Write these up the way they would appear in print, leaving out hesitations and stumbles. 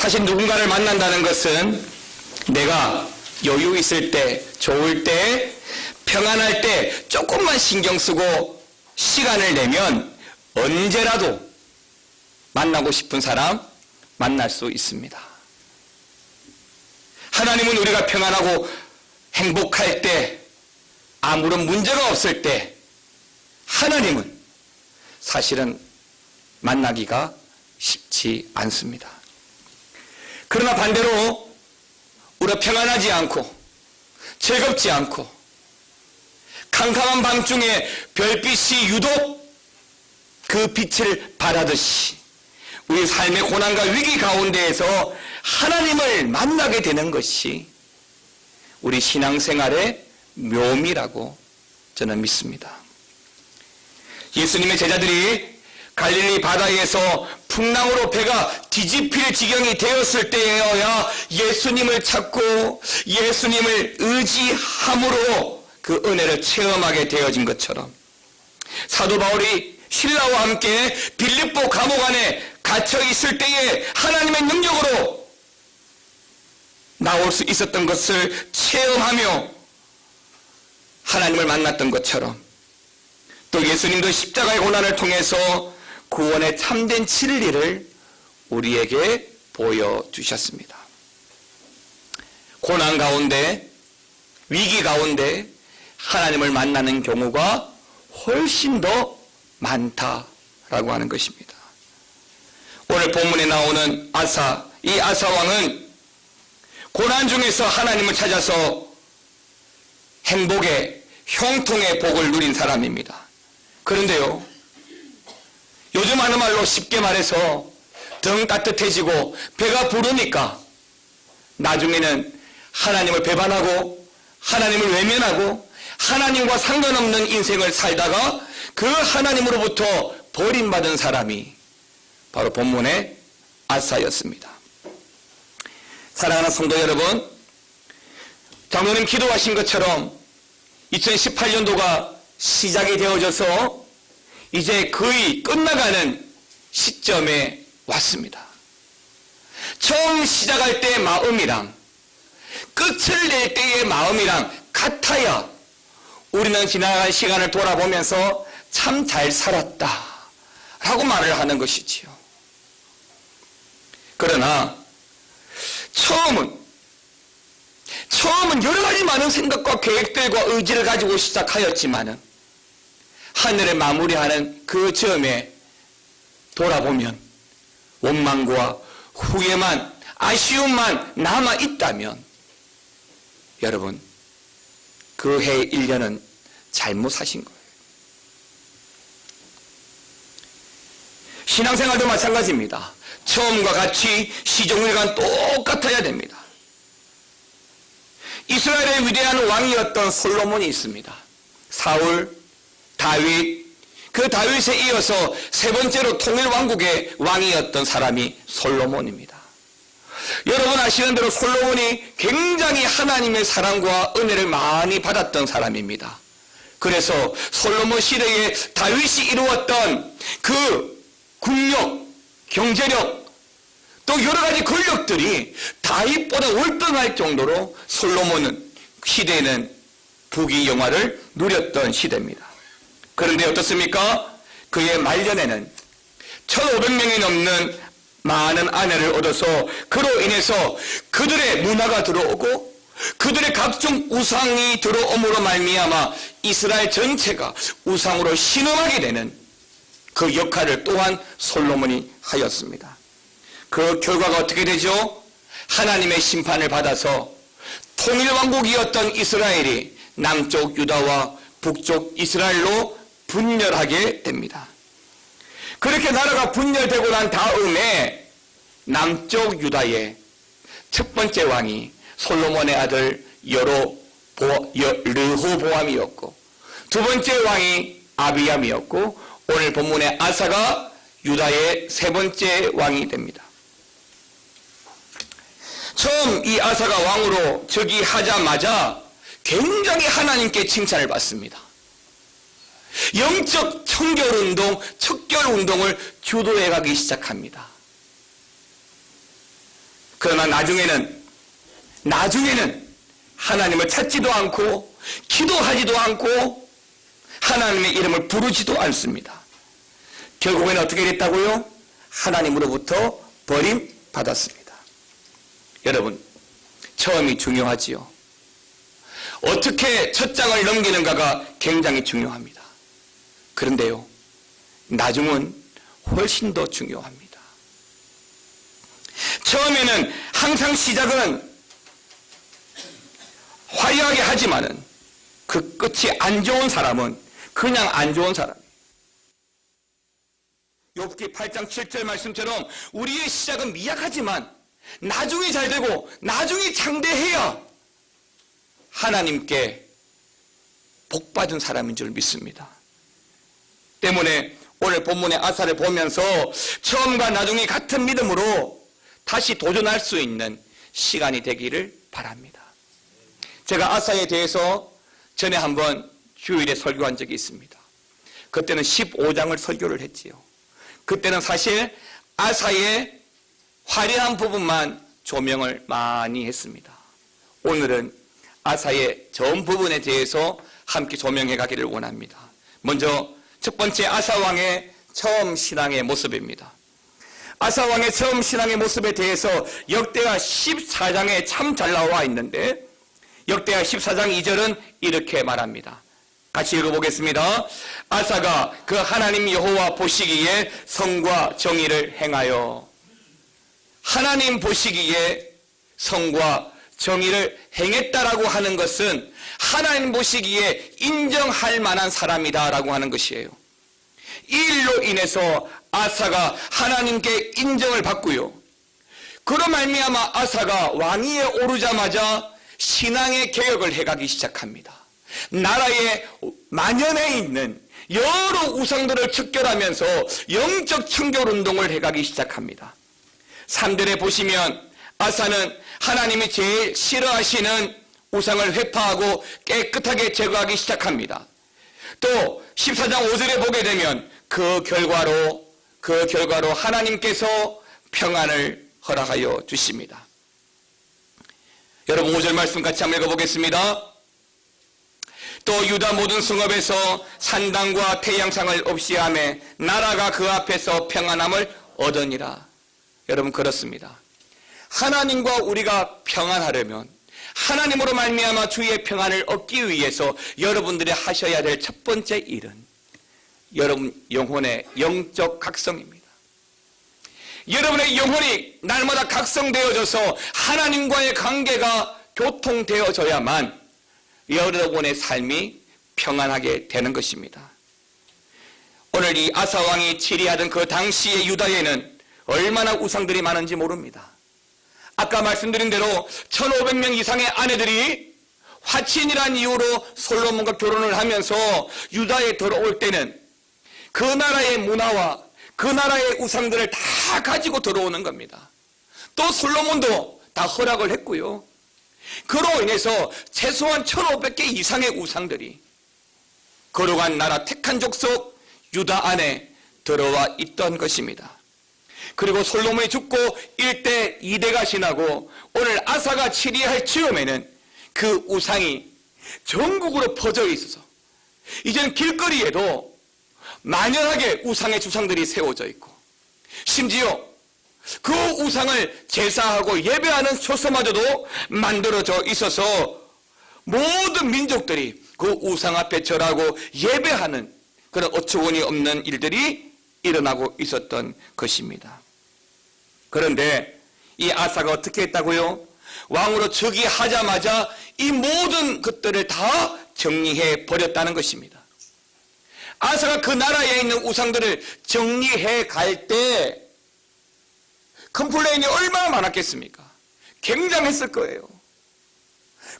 사실 누군가를 만난다는 것은 내가 여유 있을 때, 좋을 때, 평안할 때 조금만 신경 쓰고 시간을 내면 언제라도 만나고 싶은 사람 만날 수 있습니다. 하나님은 우리가 평안하고 행복할 때, 아무런 문제가 없을 때 하나님은 사실은 만나기가 쉽지 않습니다. 그러나 반대로 우리가 평안하지 않고 즐겁지 않고 캄캄한 밤중에 별빛이 유독 그 빛을 발하듯이 우리 삶의 고난과 위기 가운데에서 하나님을 만나게 되는 것이 우리 신앙생활의 묘미라고 저는 믿습니다. 예수님의 제자들이 갈릴리 바다에서 풍랑으로 배가 뒤집힐 지경이 되었을 때에야 예수님을 찾고 예수님을 의지함으로 그 은혜를 체험하게 되어진 것처럼 사도 바울이 신라와 함께 빌립보 감옥 안에 갇혀 있을 때에 하나님의 능력으로 나올 수 있었던 것을 체험하며 하나님을 만났던 것처럼 또 예수님도 십자가의 고난을 통해서 구원의 참된 진리를 우리에게 보여주셨습니다. 고난 가운데, 위기 가운데 하나님을 만나는 경우가 훨씬 더 많다라고 하는 것입니다. 오늘 본문에 나오는 아사, 이 아사 왕은 고난 중에서 하나님을 찾아서 행복의, 형통의 복을 누린 사람입니다. 그런데요, 요즘 하는 말로 쉽게 말해서 등 따뜻해지고 배가 부르니까 나중에는 하나님을 배반하고 하나님을 외면하고 하나님과 상관없는 인생을 살다가 그 하나님으로부터 버림받은 사람이 바로 본문의 아사였습니다. 사랑하는 성도 여러분, 장로님 기도하신 것처럼 2018년도가 시작이 되어져서 이제 거의 끝나가는 시점에 왔습니다. 처음 시작할 때의 마음이랑 끝을 낼 때의 마음이랑 같아야 우리는 지나간 시간을 돌아보면서 참 잘 살았다 라고 말을 하는 것이지요. 그러나 처음은 여러 가지 많은 생각과 계획들과 의지를 가지고 시작하였지만은 하늘을 마무리하는 그 점에 돌아보면 원망과 후회만, 아쉬움만 남아있다면 여러분, 그 해 1년은 잘못 사신 거예요. 신앙생활도 마찬가지입니다. 처음과 같이 시종일관 똑같아야 됩니다. 이스라엘의 위대한 왕이었던 솔로몬이 있습니다. 사울, 다윗, 그 다윗에 이어서 세 번째로 통일왕국의 왕이었던 사람이 솔로몬입니다. 여러분 아시는 대로 솔로몬이 굉장히 하나님의 사랑과 은혜를 많이 받았던 사람입니다. 그래서 솔로몬 시대에 다윗이 이루었던 그 국력, 경제력, 또 여러 가지 권력들이 다윗보다 월등할 정도로 솔로몬은 시대에는 부귀영화를 누렸던 시대입니다. 그런데 어떻습니까? 그의 말년에는 1500명이 넘는 많은 아내를 얻어서 그로 인해서 그들의 문화가 들어오고 그들의 각종 우상이 들어옴으로 말미암아 이스라엘 전체가 우상으로 신음하게 되는 그 역할을 또한 솔로몬이 하였습니다. 그 결과가 어떻게 되죠? 하나님의 심판을 받아서 통일왕국이었던 이스라엘이 남쪽 유다와 북쪽 이스라엘로 분열하게 됩니다. 그렇게 나라가 분열되고 난 다음에 남쪽 유다의 첫 번째 왕이 솔로몬의 아들 르호보암이었고 두 번째 왕이 아비암이었고 오늘 본문의 아사가 유다의 세 번째 왕이 됩니다. 처음 이 아사가 왕으로 즉위하자마자 굉장히 하나님께 칭찬을 받습니다. 영적 청결운동, 척결운동을 주도해 가기 시작합니다. 그러나 나중에는 하나님을 찾지도 않고 기도하지도 않고 하나님의 이름을 부르지도 않습니다. 결국에는 어떻게 됐다고요? 하나님으로부터 버림받았습니다. 여러분, 처음이 중요하지요. 어떻게 첫 장을 넘기는가가 굉장히 중요합니다. 그런데요, 나중은 훨씬 더 중요합니다. 처음에는 항상 시작은 화려하게 하지만은 그 끝이 안 좋은 사람은 그냥 안 좋은 사람이에요. 욥기 8장 7절 말씀처럼 우리의 시작은 미약하지만 나중에 잘 되고 나중에 장대해야 하나님께 복받은 사람인 줄 믿습니다. 때문에 오늘 본문의 아사를 보면서 처음과 나중에 같은 믿음으로 다시 도전할 수 있는 시간이 되기를 바랍니다. 제가 아사에 대해서 전에 한번 주일에 설교한 적이 있습니다. 그때는 15장을 설교를 했지요. 그때는 사실 아사의 화려한 부분만 조명을 많이 했습니다. 오늘은 아사의 전 부분에 대해서 함께 조명해 가기를 원합니다. 먼저 첫 번째 아사왕의 처음 신앙의 모습입니다. 아사왕의 처음 신앙의 모습에 대해서 역대하 14장에 참 잘 나와 있는데 역대하 14장 2절은 이렇게 말합니다. 같이 읽어보겠습니다. 아사가 그 하나님 여호와 보시기에 성과 정의를 행하여, 하나님 보시기에 성과 정의를 행했다라고 하는 것은 하나님 보시기에 인정할 만한 사람이다라고 하는 것이에요. 이 일로 인해서 아사가 하나님께 인정을 받고요. 그로 말미암아 아사가 왕위에 오르자마자 신앙의 개혁을 해가기 시작합니다. 나라의 만연해 있는 여러 우상들을 척결하면서 영적 청결 운동을 해가기 시작합니다. 3절에 보시면 아사는 하나님이 제일 싫어하시는 우상을 회파하고 깨끗하게 제거하기 시작합니다. 또 14장 5절에 보게 되면 그 결과로 하나님께서 평안을 허락하여 주십니다. 여러분 5절 말씀 같이 한번 읽어보겠습니다. 또 유다 모든 성읍에서 산당과 태양상을 없이 하며 나라가 그 앞에서 평안함을 얻으니라. 여러분 그렇습니다. 하나님과 우리가 평안하려면 하나님으로 말미암아 주의 평안을 얻기 위해서 여러분들이 하셔야 될 첫 번째 일은 여러분 영혼의 영적 각성입니다. 여러분의 영혼이 날마다 각성되어져서 하나님과의 관계가 교통되어져야만 여러분의 삶이 평안하게 되는 것입니다. 오늘 이 아사왕이 치리하던 그 당시의 유다에는 얼마나 우상들이 많은지 모릅니다. 아까 말씀드린 대로 1500명 이상의 아내들이 화친이란 이유로 솔로몬과 결혼을 하면서 유다에 들어올 때는 그 나라의 문화와 그 나라의 우상들을 다 가지고 들어오는 겁니다. 또 솔로몬도 다 허락을 했고요. 그로 인해서 최소한 1500개 이상의 우상들이 거룩한 나라 택한 족속 유다 안에 들어와 있던 것입니다. 그리고 솔로몬이 죽고 1대 2대가 지나고 오늘 아사가 치리할 즈음에는 그 우상이 전국으로 퍼져 있어서 이제는 길거리에도 만연하게 우상의 주상들이 세워져 있고 심지어 그 우상을 제사하고 예배하는 초소마저도 만들어져 있어서 모든 민족들이 그 우상 앞에 절하고 예배하는 그런 어처구니 없는 일들이 일어나고 있었던 것입니다. 그런데 이 아사가 어떻게 했다고요? 왕으로 즉위하자마자 이 모든 것들을 다 정리해 버렸다는 것입니다. 아사가 그 나라에 있는 우상들을 정리해 갈 때 컴플레인이 얼마나 많았겠습니까? 굉장했을 거예요.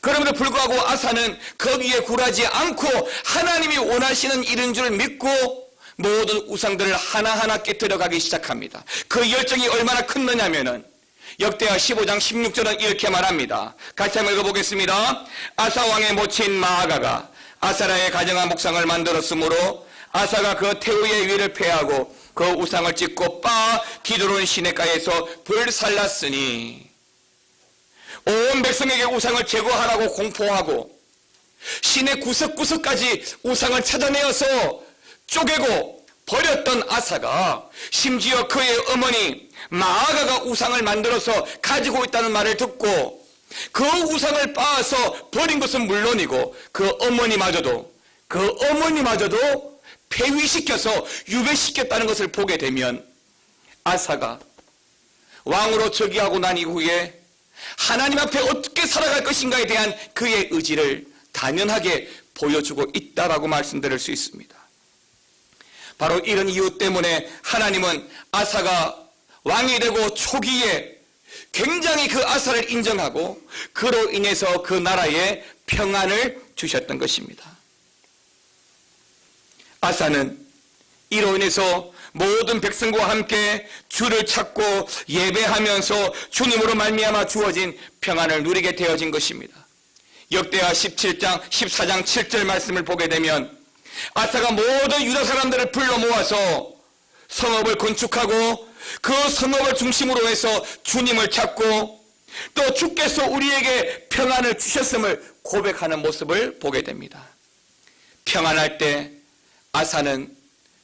그럼에도 불구하고 아사는 거기에 굴하지 않고 하나님이 원하시는 일인 줄 믿고 모든 우상들을 하나하나 깨뜨려가기 시작합니다. 그 열정이 얼마나 컸느냐면은 역대하 15장 16절은 이렇게 말합니다. 같이 한번 읽어보겠습니다. 아사 왕의 모친 마아가가 아사라의 가정한 목상을 만들었으므로 아사가 그 태우의 위를 패하고 그 우상을 찍고 빠 기드론 시내가에서 불살랐으니. 온 백성에게 우상을 제거하라고 공포하고 시내 구석구석까지 우상을 찾아내어서 쪼개고 버렸던 아사가 심지어 그의 어머니 마아가가 우상을 만들어서 가지고 있다는 말을 듣고 그 우상을 빻아서 버린 것은 물론이고 그 어머니마저도 폐위시켜서 유배시켰다는 것을 보게 되면 아사가 왕으로 즉위하고 난 이후에 하나님 앞에 어떻게 살아갈 것인가에 대한 그의 의지를 단연하게 보여주고 있다라고 말씀드릴 수 있습니다. 바로 이런 이유 때문에 하나님은 아사가 왕이 되고 초기에 굉장히 그 아사를 인정하고 그로 인해서 그 나라에 평안을 주셨던 것입니다. 아사는 이로 인해서 모든 백성과 함께 주를 찾고 예배하면서 주님으로 말미암아 주어진 평안을 누리게 되어진 것입니다. 역대하 17장 14장 7절 말씀을 보게 되면 아사가 모든 유다 사람들을 불러 모아서 성읍을 건축하고 그 성읍을 중심으로 해서 주님을 찾고 또 주께서 우리에게 평안을 주셨음을 고백하는 모습을 보게 됩니다. 평안할 때 아사는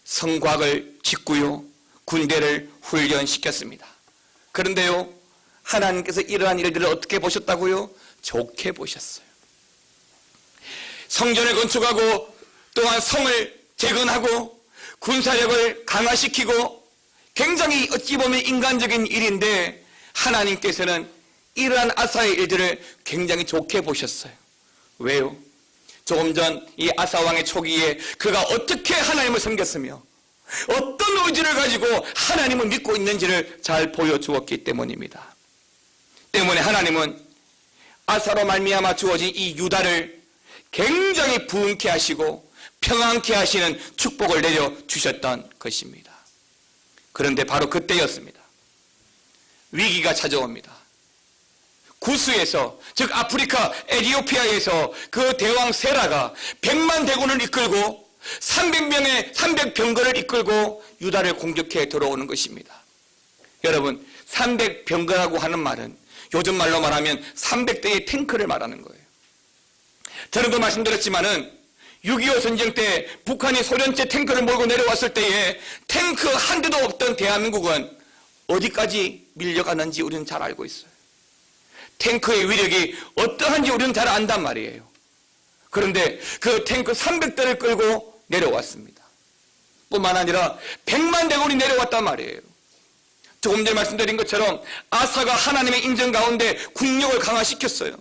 성곽을 짓고요, 군대를 훈련시켰습니다. 그런데요, 하나님께서 이러한 일들을 어떻게 보셨다고요? 좋게 보셨어요. 성전을 건축하고 또한 성을 재건하고 군사력을 강화시키고 굉장히 어찌 보면 인간적인 일인데 하나님께서는 이러한 아사의 일들을 굉장히 좋게 보셨어요. 왜요? 조금 전 이 아사 왕의 초기에 그가 어떻게 하나님을 섬겼으며 어떤 의지를 가지고 하나님을 믿고 있는지를 잘 보여주었기 때문입니다. 때문에 하나님은 아사로 말미암아 주어진 이 유다를 굉장히 부흥케 하시고 평안케 하시는 축복을 내려주셨던 것입니다. 그런데 바로 그때였습니다. 위기가 찾아옵니다. 구스에서, 즉 아프리카 에티오피아에서 그 대왕 세라가 100만 대군을 이끌고 300병거를 이끌고 유다를 공격해 들어오는 것입니다. 여러분, 300병거라고 하는 말은 요즘 말로 말하면 300대의 탱크를 말하는 거예요. 저는도 말씀드렸지만은 6.25 전쟁 때 북한이 소련제 탱크를 몰고 내려왔을 때에 탱크 한 대도 없던 대한민국은 어디까지 밀려가는지 우리는 잘 알고 있어요. 탱크의 위력이 어떠한지 우리는 잘 안단 말이에요. 그런데 그 탱크 300대를 끌고 내려왔습니다. 뿐만 아니라 100만 대군이 내려왔단 말이에요. 조금 전에 말씀드린 것처럼 아사가 하나님의 인정 가운데 국력을 강화시켰어요.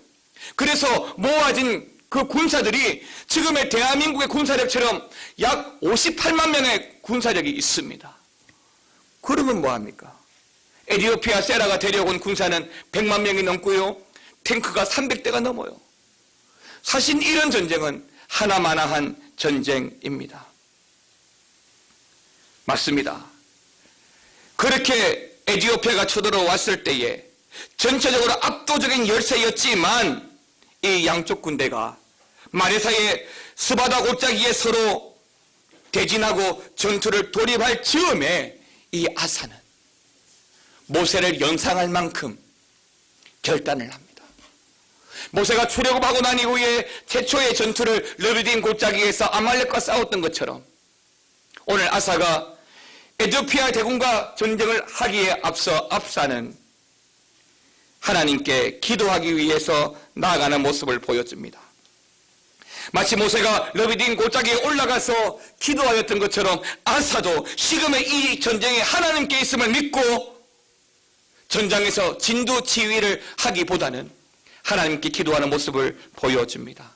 그래서 모아진 그 군사들이 지금의 대한민국의 군사력처럼 약 58만 명의 군사력이 있습니다. 그러면 뭐합니까? 에티오피아 세라가 데려온 군사는 100만 명이 넘고요, 탱크가 300대가 넘어요. 사실 이런 전쟁은 하나마나한 전쟁입니다. 맞습니다. 그렇게 에티오피아가 쳐들어왔을 때에 전체적으로 압도적인 열세였지만 이 양쪽 군대가 마레사의 스바다 골짜기에 서로 대진하고 전투를 돌입할 즈음에 이 아사는 모세를 연상할 만큼 결단을 합니다. 모세가 출애굽하고 난 이후에 최초의 전투를 르비딤 골짜기에서 아말렉과 싸웠던 것처럼 오늘 아사가 에티오피아 대군과 전쟁을 하기에 앞서 아사는 하나님께 기도하기 위해서 나아가는 모습을 보여줍니다. 마치 모세가 르비딤 골짜기에 올라가서 기도하였던 것처럼 아사도 지금의 이 전쟁에 하나님께 있음을 믿고 전장에서 진두지휘를 하기보다는 하나님께 기도하는 모습을 보여줍니다.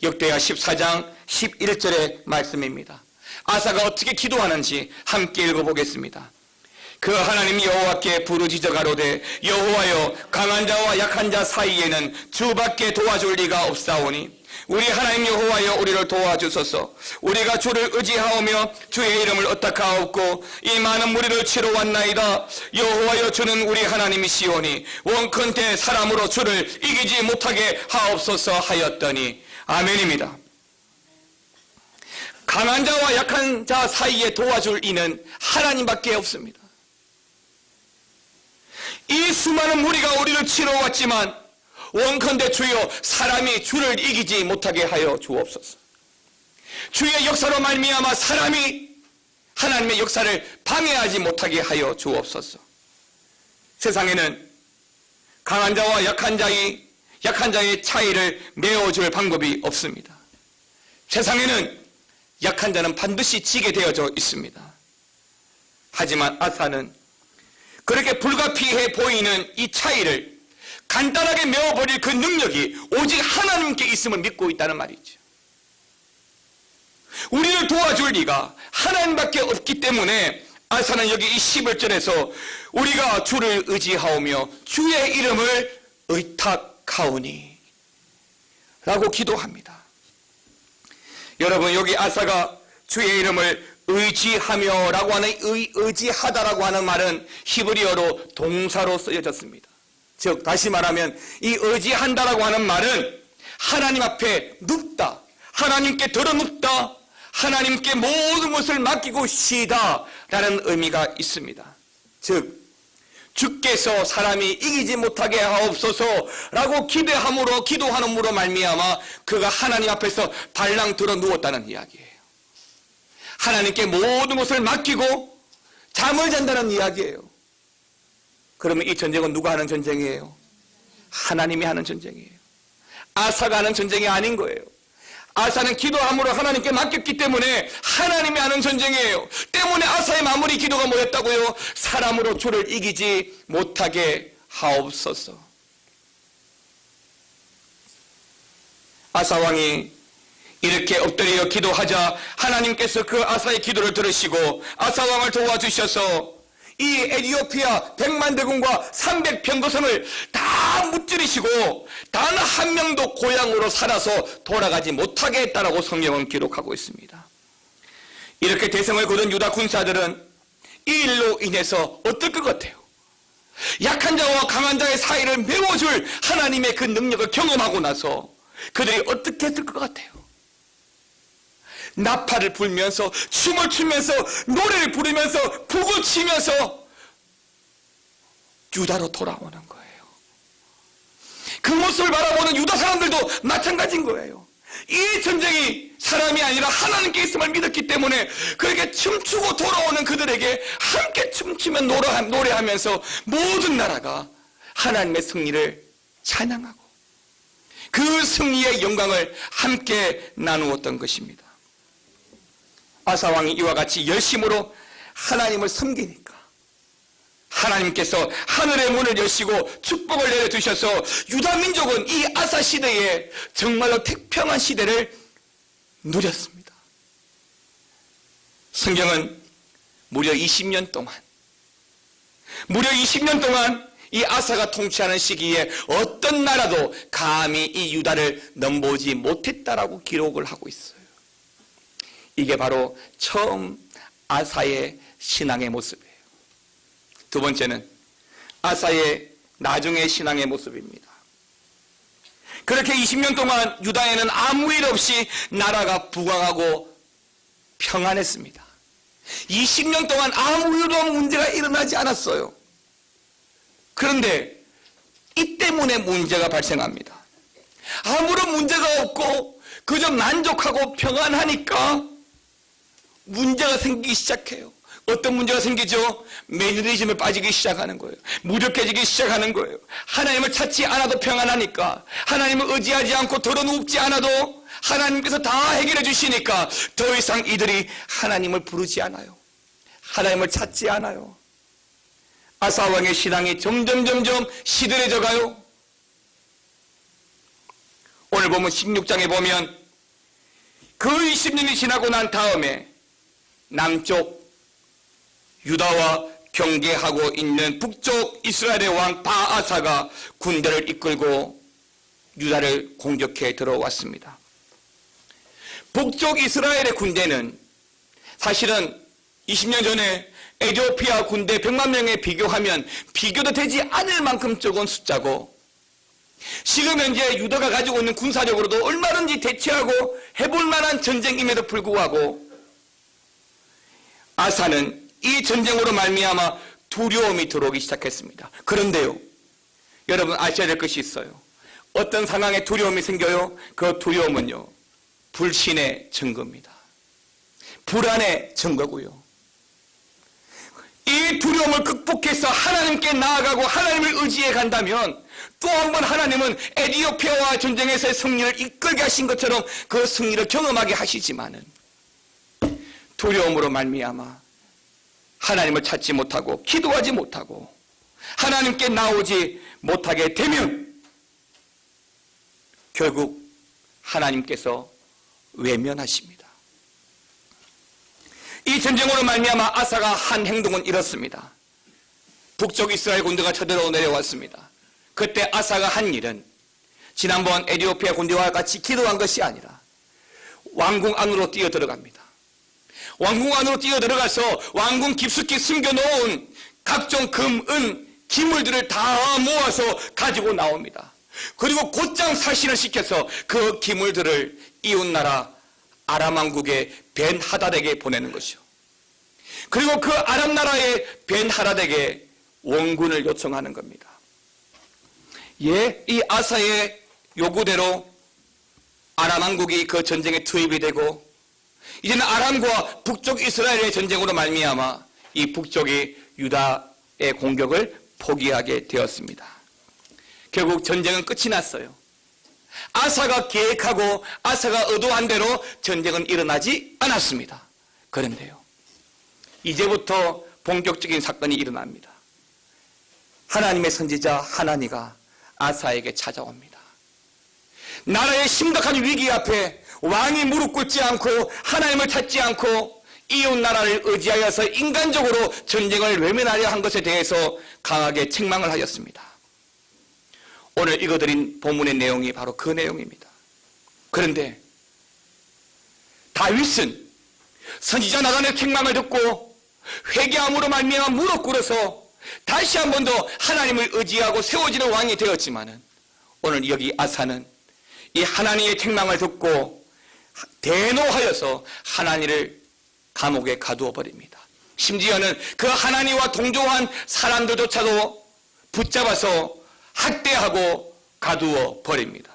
역대하 14장 11절의 말씀입니다. 아사가 어떻게 기도하는지 함께 읽어보겠습니다. 그 하나님 여호와께 부르짖어 가로되 여호와여, 강한 자와 약한 자 사이에는 주밖에 도와줄 리가 없사오니 우리 하나님 여호와여, 우리를 도와주소서. 우리가 주를 의지하오며 주의 이름을 의탁하옵고 이 많은 무리를 치러 왔나이다. 여호와여, 주는 우리 하나님이시오니 원컨대 사람으로 주를 이기지 못하게 하옵소서 하였더니 아멘입니다. 강한 자와 약한 자 사이에 도와줄 이는 하나님밖에 없습니다. 이 수많은 무리가 우리를 치러 왔지만 원컨대 주여 사람이 주를 이기지 못하게 하여 주옵소서. 주의 역사로 말미암아 사람이 하나님의 역사를 방해하지 못하게 하여 주옵소서. 세상에는 강한 자와 약한 자의 차이를 메워줄 방법이 없습니다. 세상에는 약한 자는 반드시 지게 되어져 있습니다. 하지만 아사는 그렇게 불가피해 보이는 이 차이를 간단하게 메워버릴 그 능력이 오직 하나님께 있음을 믿고 있다는 말이죠. 우리를 도와줄 리가 하나님밖에 없기 때문에 아사는 여기 이 11절에서 우리가 주를 의지하오며 주의 이름을 의탁하오니 라고 기도합니다. 여러분, 여기 아사가 주의 이름을 의지하며 라고 하는 의지하다라고 하는 말은 히브리어로 동사로 쓰여졌습니다. 즉 다시 말하면 이 의지한다라고 하는 말은 하나님 앞에 눕다, 하나님께 들어눕다, 하나님께 모든 것을 맡기고 쉬다 라는 의미가 있습니다. 즉 주께서 사람이 이기지 못하게 하옵소서 라고 기도함으로 말미암아 그가 하나님 앞에서 발랑 들어 누웠다는 이야기예요. 하나님께 모든 것을 맡기고 잠을 잔다는 이야기예요. 그러면 이 전쟁은 누가 하는 전쟁이에요? 하나님이 하는 전쟁이에요. 아사가 하는 전쟁이 아닌 거예요. 아사는 기도함으로 하나님께 맡겼기 때문에 하나님이 하는 전쟁이에요. 때문에 아사의 마무리 기도가 뭐였다고요? 사람으로 주를 이기지 못하게 하옵소서. 아사 왕이 이렇게 엎드려 기도하자 하나님께서 그 아사의 기도를 들으시고 아사 왕을 도와주셔서 이 에티오피아 100만 대군과 300병거선을 다 무찌르시고 단 한 명도 고향으로 살아서 돌아가지 못하게 했다라고 성경은 기록하고 있습니다. 이렇게 대성을 거둔 유다 군사들은 이 일로 인해서 어떨 것 같아요? 약한 자와 강한 자의 사이를 메워줄 하나님의 그 능력을 경험하고 나서 그들이 어떻게 했을 것 같아요? 나팔을 불면서 춤을 추면서 노래를 부르면서 북을 치면서 유다로 돌아오는 거예요. 그 모습을 바라보는 유다 사람들도 마찬가지인 거예요. 이 전쟁이 사람이 아니라 하나님께 있음을 믿었기 때문에 그렇게 춤추고 돌아오는 그들에게 함께 춤추며 노래하면서 모든 나라가 하나님의 승리를 찬양하고 그 승리의 영광을 함께 나누었던 것입니다. 아사 왕이 이와 같이 열심으로 하나님을 섬기니까 하나님께서 하늘의 문을 여시고 축복을 내려주셔서 유다 민족은 이 아사 시대에 정말로 태평한 시대를 누렸습니다. 성경은 무려 20년 동안 이 아사가 통치하는 시기에 어떤 나라도 감히 이 유다를 넘보지 못했다라고 기록을 하고 있어요. 이게 바로 처음 아사의 신앙의 모습이에요. 두 번째는 아사의 나중의 신앙의 모습입니다. 그렇게 20년 동안 유다에는 아무 일 없이 나라가 부강하고 평안했습니다. 20년 동안 아무 일도 문제가 일어나지 않았어요. 그런데 이 때문에 문제가 발생합니다. 아무런 문제가 없고 그저 만족하고 평안하니까 문제가 생기기 시작해요. 어떤 문제가 생기죠? 매너리즘에 빠지기 시작하는 거예요. 무력해지기 시작하는 거예요. 하나님을 찾지 않아도 평안하니까, 하나님을 의지하지 않고 덜어눕지 않아도 하나님께서 다 해결해 주시니까 더 이상 이들이 하나님을 부르지 않아요. 하나님을 찾지 않아요. 아사 왕의 신앙이 점점 시들해져 가요. 오늘 보면 16장에 보면 그 20년이 지나고 난 다음에 남쪽 유다와 경계하고 있는 북쪽 이스라엘의 왕 바아사가 군대를 이끌고 유다를 공격해 들어왔습니다. 북쪽 이스라엘의 군대는 사실은 20년 전에 에티오피아 군대 100만 명에 비교하면 비교도 되지 않을 만큼 적은 숫자고, 지금 현재 유다가 가지고 있는 군사력으로도 얼마든지 대체하고 해볼 만한 전쟁임에도 불구하고 아사는 이 전쟁으로 말미암아 두려움이 들어오기 시작했습니다. 그런데요, 여러분 아셔야 될 것이 있어요. 어떤 상황에 두려움이 생겨요? 그 두려움은요, 불신의 증거입니다. 불안의 증거고요. 이 두려움을 극복해서 하나님께 나아가고 하나님을 의지해 간다면 또 한 번 하나님은 에디오피아와 전쟁에서의 승리를 이끌게 하신 것처럼 그 승리를 경험하게 하시지만은 두려움으로 말미암아 하나님을 찾지 못하고 기도하지 못하고 하나님께 나오지 못하게 되면 결국 하나님께서 외면하십니다. 이 전쟁으로 말미암아 아사가 한 행동은 이렇습니다. 북쪽 이스라엘 군대가 쳐들어 내려왔습니다. 그때 아사가 한 일은 지난번 에디오피아 군대와 같이 기도한 것이 아니라 왕궁 안으로 뛰어 들어갑니다. 왕궁 안으로 뛰어 들어가서 왕궁 깊숙이 숨겨놓은 각종 금, 은, 기물들을 다 모아서 가지고 나옵니다. 그리고 곧장 사신을 시켜서 그 기물들을 이웃나라 아람 왕국의 벤 하닷에게 보내는 것이요. 그리고 그 아람 나라의 벤 하닷에게 원군을 요청하는 겁니다. 예, 이 아사의 요구대로 아람 왕국이 그 전쟁에 투입이 되고 이제는 아람과 북쪽 이스라엘의 전쟁으로 말미암아 이 북쪽이 유다의 공격을 포기하게 되었습니다. 결국 전쟁은 끝이 났어요. 아사가 계획하고 아사가 의도한 대로 전쟁은 일어나지 않았습니다. 그런데요, 이제부터 본격적인 사건이 일어납니다. 하나님의 선지자 하나니가 아사에게 찾아옵니다. 나라의 심각한 위기 앞에 왕이 무릎 꿇지 않고 하나님을 찾지 않고 이웃 나라를 의지하여서 인간적으로 전쟁을 외면하려 한 것에 대해서 강하게 책망을 하였습니다. 오늘 읽어드린 본문의 내용이 바로 그 내용입니다. 그런데 다윗은 선지자 나단의 책망을 듣고 회개함으로 말미암아 무릎 꿇어서 다시 한 번 더 하나님을 의지하고 세워지는 왕이 되었지만은 오늘 여기 아사는 이 하나님의 책망을 듣고 대노하여서 하나님을 감옥에 가두어 버립니다. 심지어는 그 하나님과 동조한 사람들조차도 붙잡아서 학대하고 가두어 버립니다.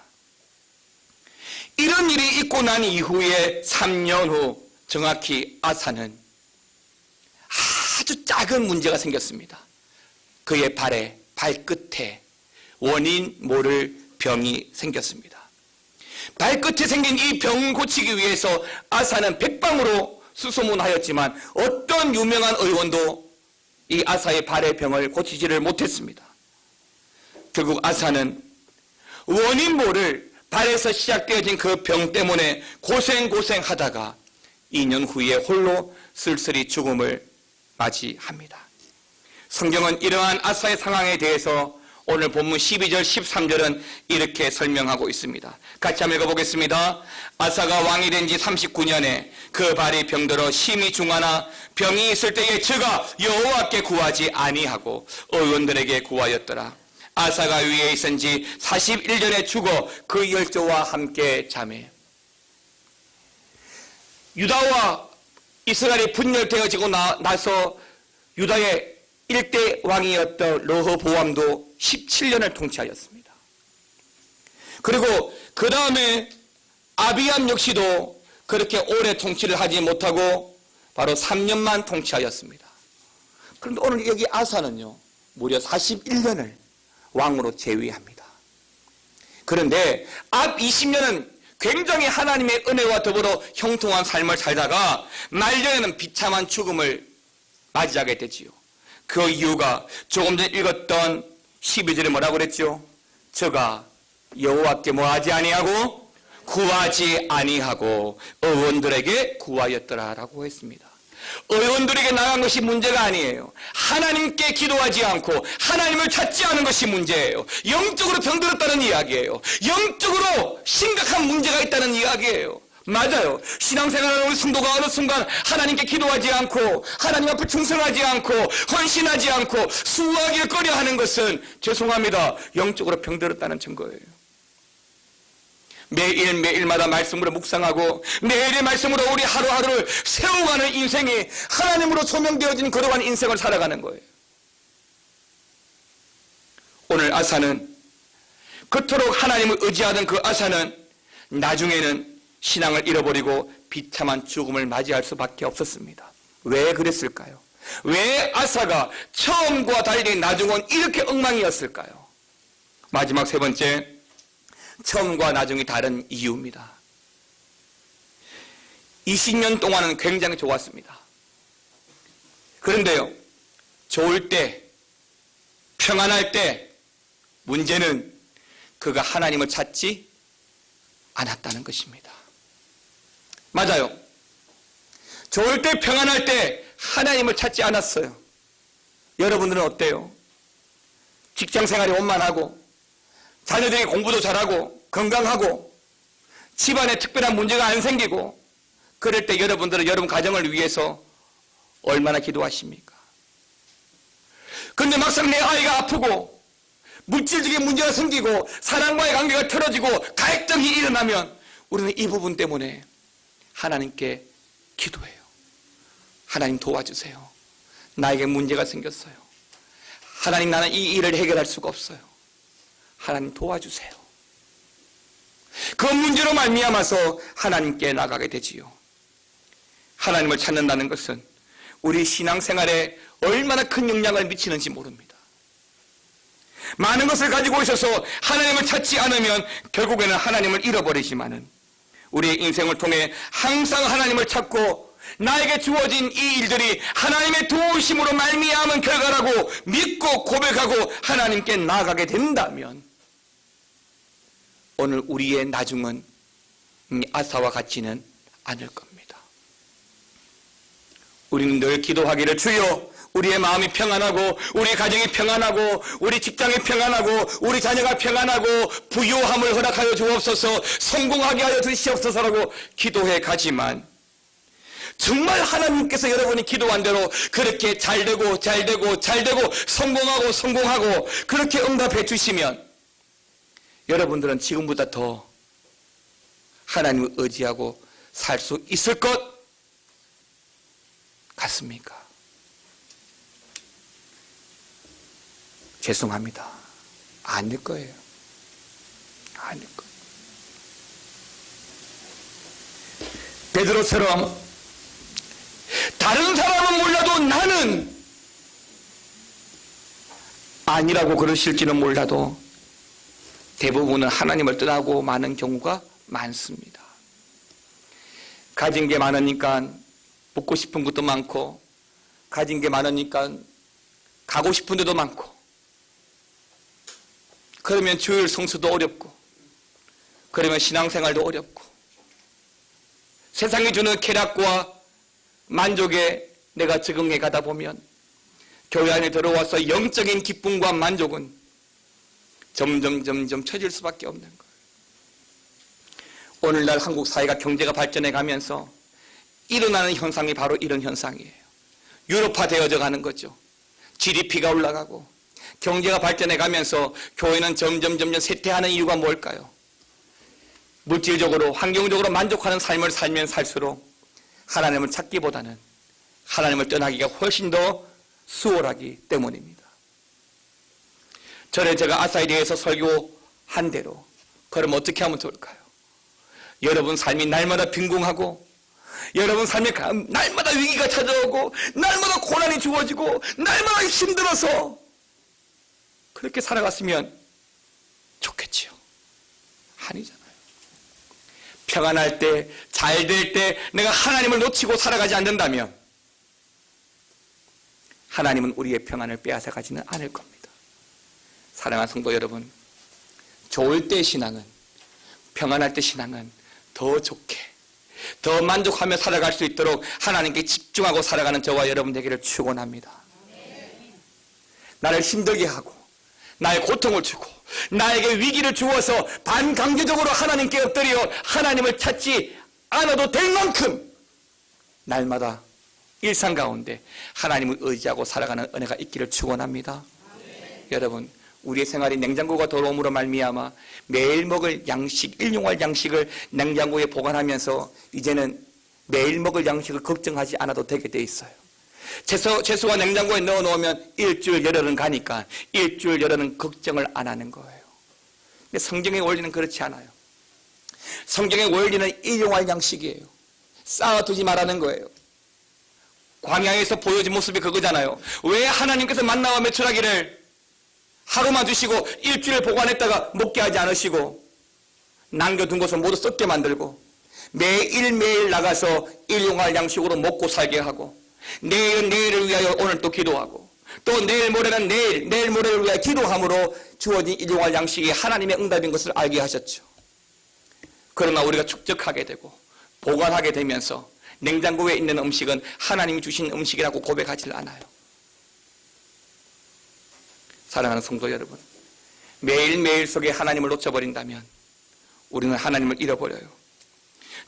이런 일이 있고 난 이후에 3년 후 정확히 아사는 아주 작은 문제가 생겼습니다. 그의 발끝에 원인 모를 병이 생겼습니다. 발끝에 생긴 이 병을 고치기 위해서 아사는 백방으로 수소문하였지만 어떤 유명한 의원도 이 아사의 발의 병을 고치지를 못했습니다. 결국 아사는 원인 모를 발에서 시작되어진 그 병 때문에 고생하다가 2년 후에 홀로 쓸쓸히 죽음을 맞이합니다. 성경은 이러한 아사의 상황에 대해서 오늘 본문 12절 13절은 이렇게 설명하고 있습니다. 같이 한번 읽어보겠습니다. 아사가 왕이 된 지 39년에 그 발이 병들어 심히 중하나 병이 있을 때에 저가 여호와께 구하지 아니하고 의원들에게 구하였더라. 아사가 위에 있은 지 41년에 죽어 그 열조와 함께 자매. 유다와 이스라엘이 분열되어지고 나서 유다의 일대 왕이었던 르호보암도 17년을 통치하였습니다. 그리고 그 다음에 아비암 역시도 그렇게 오래 통치를 하지 못하고 바로 3년만 통치하였습니다. 그런데 오늘 여기 아사는요, 무려 41년을 왕으로 재위합니다. 그런데 앞 20년은 굉장히 하나님의 은혜와 더불어 형통한 삶을 살다가 말년에는 비참한 죽음을 맞이하게 되지요. 그 이유가 조금 전에 읽었던 12절에 뭐라고 그랬죠? 저가 여호와께 뭐하지 아니하고 구하지 아니하고 의원들에게 구하였더라라고 했습니다. 의원들에게 나간 것이 문제가 아니에요. 하나님께 기도하지 않고 하나님을 찾지 않은 것이 문제예요. 영적으로 병들었다는 이야기예요. 영적으로 심각한 문제가 있다는 이야기예요. 맞아요. 신앙생활하는 우리 성도가 어느 순간 하나님께 기도하지 않고 하나님 앞에 충성하지 않고 헌신하지 않고 수고하기를 꺼려하는 것은 죄송합니다. 영적으로 병들었다는 증거예요. 매일마다 말씀으로 묵상하고 매일의 말씀으로 우리 하루하루를 세워가는 인생이 하나님으로 소명되어진 그러한 인생을 살아가는 거예요. 오늘 아사는 그토록 하나님을 의지하던 그 아사는 나중에는 신앙을 잃어버리고 비참한 죽음을 맞이할 수밖에 없었습니다. 왜 그랬을까요? 왜 아사가 처음과 달리 나중은 이렇게 엉망이었을까요? 마지막 세 번째, 처음과 나중이 다른 이유입니다. 20년 동안은 굉장히 좋았습니다. 그런데요, 좋을 때, 평안할 때 문제는 그가 하나님을 찾지 않았다는 것입니다. 맞아요. 좋을 때, 평안할 때 하나님을 찾지 않았어요. 여러분들은 어때요? 직장생활이 원만하고 자녀들이 공부도 잘하고 건강하고 집안에 특별한 문제가 안 생기고 그럴 때 여러분들은 여러분 가정을 위해서 얼마나 기도하십니까? 그런데 막상 내 아이가 아프고 물질적인 문제가 생기고 사람과의 관계가 틀어지고 갈등이 일어나면 우리는 이 부분 때문에 하나님께 기도해요. 하나님 도와주세요. 나에게 문제가 생겼어요. 하나님, 나는 이 일을 해결할 수가 없어요. 하나님 도와주세요. 그 문제로 말미암아서 하나님께 나가게 되지요. 하나님을 찾는다는 것은 우리 신앙생활에 얼마나 큰 영향을 미치는지 모릅니다. 많은 것을 가지고 있어서 하나님을 찾지 않으면 결국에는 하나님을 잃어버리지만은 우리의 인생을 통해 항상 하나님을 찾고 나에게 주어진 이 일들이 하나님의 도우심으로 말미암은 결과라고 믿고 고백하고 하나님께 나아가게 된다면 오늘 우리의 나중은 아사와 같지는 않을 겁니다. 우리는 늘 기도하기를, 주여 우리의 마음이 평안하고 우리 가정이 평안하고 우리 직장이 평안하고 우리 자녀가 평안하고 부유함을 허락하여 주옵소서, 성공하게 하여 주시옵소서라고 기도해 가지만 정말 하나님께서 여러분이 기도한 대로 그렇게 잘되고 성공하고 그렇게 응답해 주시면 여러분들은 지금보다 더 하나님을 의지하고 살 수 있을 것 같습니까? 죄송합니다. 아닐 거예요. 아닐 거예요. 베드로처럼 다른 사람은 몰라도 나는 아니라고 그러실지는 몰라도 대부분은 하나님을 떠나고 마는 경우가 많습니다. 가진 게 많으니까 묻고 싶은 것도 많고 가진 게 많으니까 가고 싶은 데도 많고 그러면 주일 성수도 어렵고 그러면 신앙생활도 어렵고 세상이 주는 쾌락과 만족에 내가 적응해 가다 보면 교회 안에 들어와서 영적인 기쁨과 만족은 점점 처질 수밖에 없는 거예요. 오늘날 한국 사회가 경제가 발전해 가면서 일어나는 현상이 바로 이런 현상이에요. 유럽화 되어져 가는 거죠. GDP가 올라가고 경제가 발전해 가면서 교회는 점점 쇠퇴하는 이유가 뭘까요? 물질적으로 환경적으로 만족하는 삶을 살면 살수록 하나님을 찾기보다는 하나님을 떠나기가 훨씬 더 수월하기 때문입니다. 전에 제가 아사에 대해서 설교한 대로 그럼 어떻게 하면 좋을까요? 여러분 삶이 날마다 빈궁하고 여러분 삶에 날마다 위기가 찾아오고 날마다 고난이 주어지고 날마다 힘들어서 그렇게 살아갔으면 좋겠지요. 아니잖아요. 평안할 때, 잘 될 때 내가 하나님을 놓치고 살아가지 않는다면 하나님은 우리의 평안을 빼앗아 가지는 않을 겁니다. 사랑하는 성도 여러분, 좋을 때 신앙은, 평안할 때 신앙은 더 좋게, 더 만족하며 살아갈 수 있도록 하나님께 집중하고 살아가는 저와 여러분 되기를 축원합니다. 나를 힘들게 하고 나의 고통을 주고 나에게 위기를 주어서 반강제적으로 하나님께 엎드려 하나님을 찾지 않아도 될 만큼 날마다 일상 가운데 하나님을 의지하고 살아가는 은혜가 있기를 축원합니다. 여러분, 우리의 생활이 냉장고가 더러움으로 말미암아 매일 먹을 양식, 일용할 양식을 냉장고에 보관하면서 이제는 매일 먹을 양식을 걱정하지 않아도 되게 돼 있어요. 채소와 냉장고에 넣어놓으면 일주일 열흘은 가니까 일주일 열흘은 걱정을 안 하는 거예요. 근데 성경의 원리는 그렇지 않아요. 성경의 원리는 일용할 양식이에요. 쌓아두지 말라는 거예요. 광야에서 보여진 모습이 그거잖아요. 왜 하나님께서 만나와 메추라기를 하루만 주시고 일주일 보관했다가 먹게 하지 않으시고 남겨둔 것을 모두 썩게 만들고 매일매일 나가서 일용할 양식으로 먹고 살게 하고 내일은 내일을 위하여 오늘 또 기도하고 또 내일 모레는 내일 모레를 위하여 기도함으로 주어진 일용할 양식이 하나님의 응답인 것을 알게 하셨죠. 그러나 우리가 축적하게 되고 보관하게 되면서 냉장고에 있는 음식은 하나님이 주신 음식이라고 고백하지 않아요. 사랑하는 성도 여러분, 매일매일 속에 하나님을 놓쳐버린다면 우리는 하나님을 잃어버려요.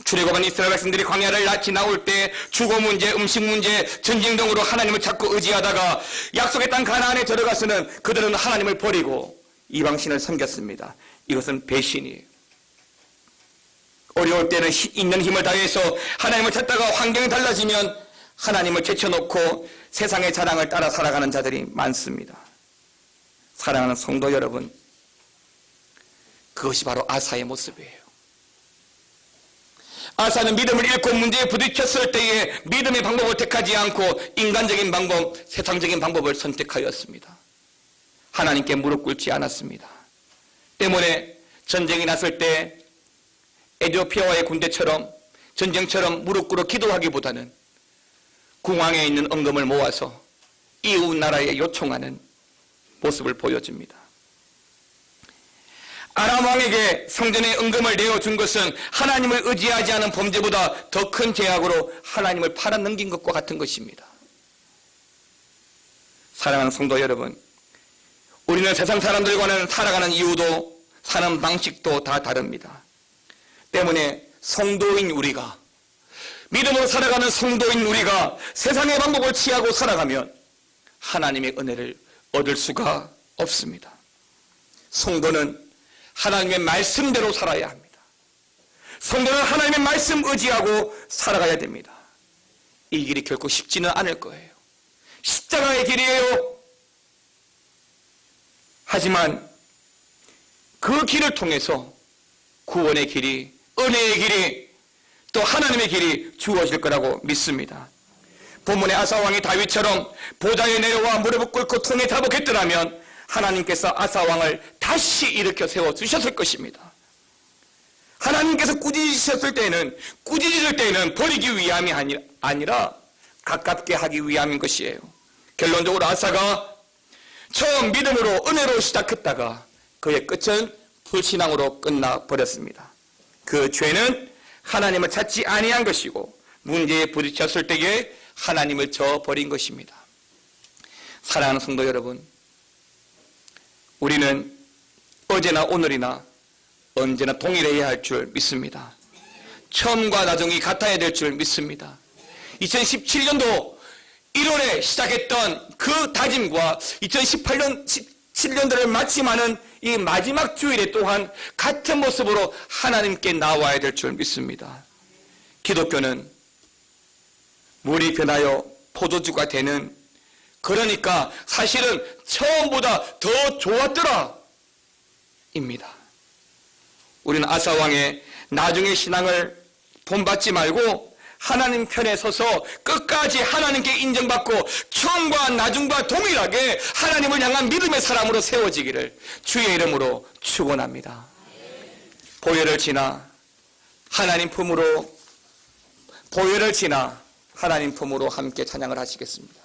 출애굽한 이스라엘 백성들이 광야를 지나올 때 주거 문제, 음식 문제, 전쟁 등으로 하나님을 자꾸 의지하다가 약속의 땅 가나안에 들어가서는 그들은 하나님을 버리고 이방신을 섬겼습니다. 이것은 배신이에요. 어려울 때는 있는 힘을 다해서 하나님을 찾다가 환경이 달라지면 하나님을 제쳐놓고 세상의 자랑을 따라 살아가는 자들이 많습니다. 사랑하는 성도 여러분, 그것이 바로 아사의 모습이에요. 아사는 믿음을 잃고 문제에 부딪혔을 때에 믿음의 방법을 택하지 않고 인간적인 방법, 세상적인 방법을 선택하였습니다. 하나님께 무릎 꿇지 않았습니다. 때문에 전쟁이 났을 때 에티오피아와의 군대처럼 전쟁처럼 무릎 꿇어 기도하기보다는 궁왕에 있는 은금을 모아서 이웃 나라에 요청하는 모습을 보여줍니다. 아람 왕에게 성전의 은금을 내어준 것은 하나님을 의지하지 않은 범죄보다 더 큰 죄악으로 하나님을 팔아넘긴 것과 같은 것입니다. 사랑하는 성도 여러분, 우리는 세상 사람들과는 살아가는 이유도 사는 방식도 다 다릅니다. 때문에 성도인 우리가, 믿음으로 살아가는 성도인 우리가 세상의 방법을 취하고 살아가면 하나님의 은혜를 얻을 수가 없습니다. 성도는 하나님의 말씀대로 살아야 합니다. 성도는 하나님의 말씀 의지하고 살아가야 됩니다. 이 길이 결코 쉽지는 않을 거예요. 십자가의 길이에요. 하지만 그 길을 통해서 구원의 길이, 은혜의 길이, 또 하나님의 길이 주어질 거라고 믿습니다. 본문의 아사왕이 다윗처럼 보좌에 내려와 무릎을 꿇고 통에 자복했더라면 하나님께서 아사왕을 다시 일으켜 세워주셨을 것입니다. 하나님께서 꾸짖으실 때에는 버리기 위함이 아니라 가깝게 하기 위함인 것이에요. 결론적으로 아사가 처음 믿음으로 은혜로 시작했다가 그의 끝은 불신앙으로 끝나버렸습니다. 그 죄는 하나님을 찾지 아니한 것이고 문제에 부딪혔을 때에 하나님을 저버린 것입니다. 사랑하는 성도 여러분, 우리는 어제나 오늘이나 언제나 동일해야 할 줄 믿습니다. 처음과 나중이 같아야 될 줄 믿습니다. 2017년도 1월에 시작했던 그 다짐과 2018년도를 마침하는 이 마지막 주일에 또한 같은 모습으로 하나님께 나와야 될 줄 믿습니다. 기독교는 물이 변하여 포도주가 되는, 그러니까 사실은 처음보다 더 좋았더라 입니다. 우리는 아사왕의 나중의 신앙을 본받지 말고 하나님 편에 서서 끝까지 하나님께 인정받고 처음과 나중과 동일하게 하나님을 향한 믿음의 사람으로 세워지기를 주의 이름으로 축원합니다. 보혈을 지나 하나님 품으로 함께 찬양을 하시겠습니다.